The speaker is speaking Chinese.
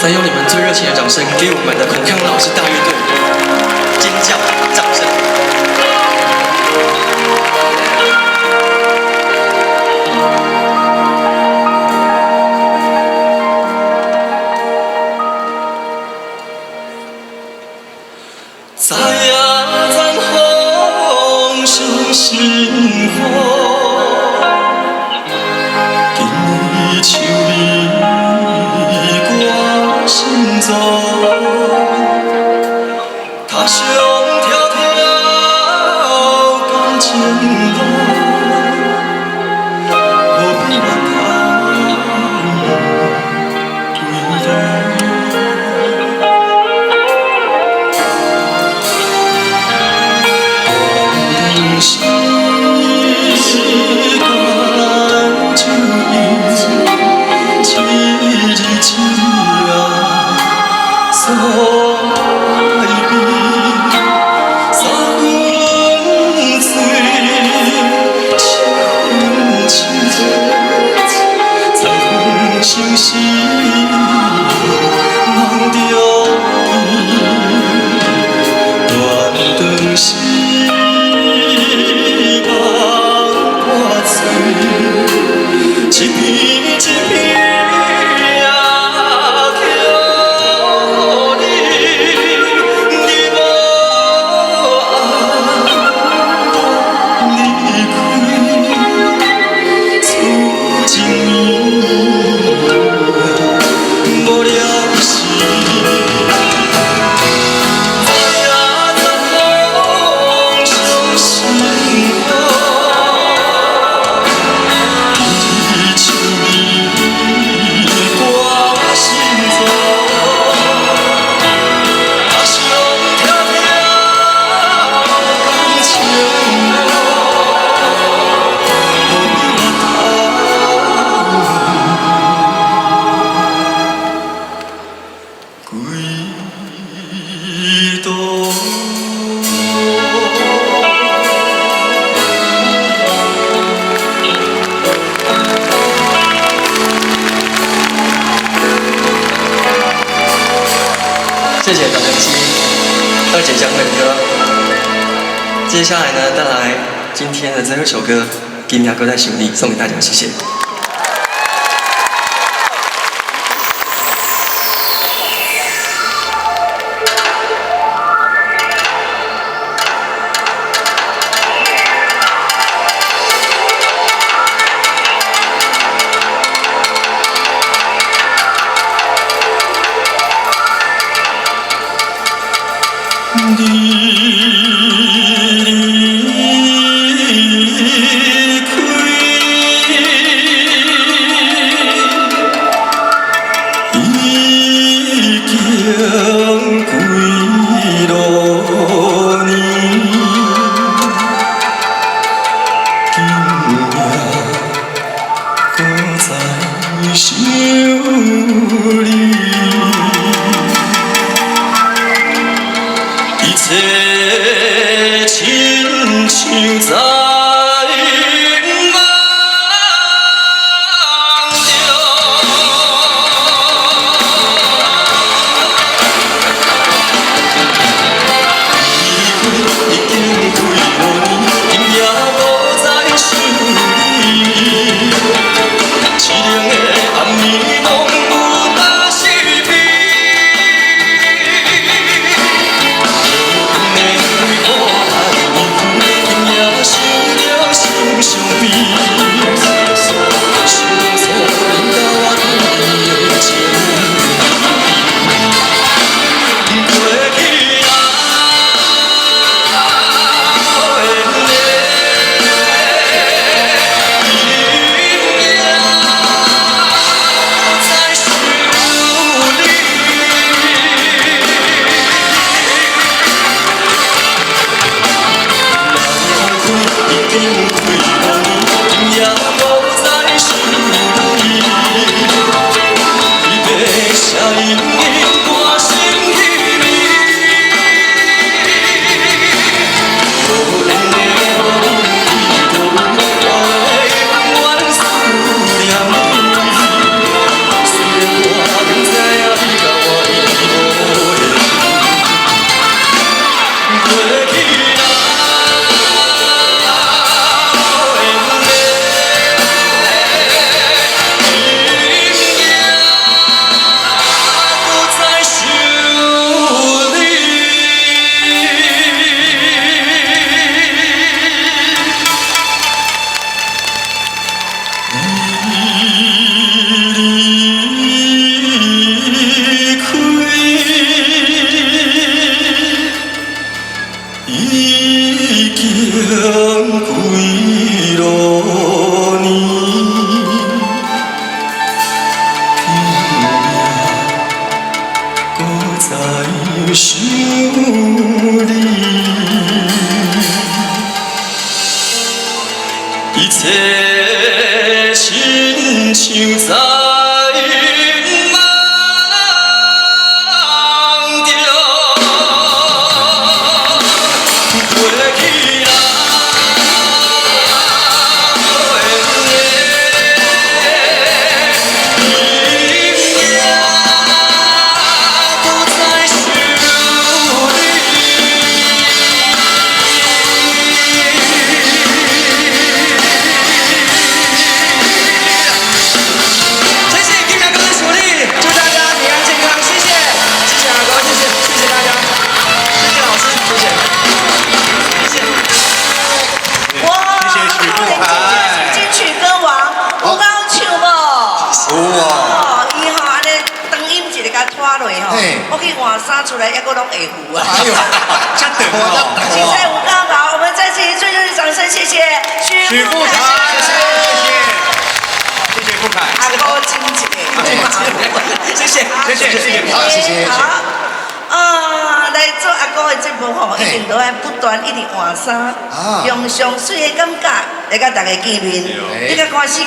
再用你们最热情的掌声，给我们的孔锵老师大乐队尖叫掌声！在呀，咱风上生活，今日像你我心中，他乡迢迢感情路。 心事梦着伊，断肠时梦破碎，一片一片啊，叫你你无爱离开，此情。 无了时，在呀咱风上生活，你像你我心中，他乡迢迢感情谢谢董文熙二姐讲的歌。接下来呢，带来今天的最后一首歌《金牙哥在兄弟》，送给大家，谢谢。你离开，已经几多年，今夜搁在想你。 一切亲像在梦中，已经几多年，今夜无再想你，凄凉的暗暝拢有打失眠。 心。在梦中，过去来我去换衫出来，还阁拢会糊啊！哎呦，真的哦！现在吴刚好，我们再次以最热烈掌声，谢谢许富凯，谢谢富凯，阿哥金姐，谢谢，好，谢谢。好，来做阿哥的节目吼，一定都要不断一直换衫，用上水的感觉来甲大家见面。你甲看时间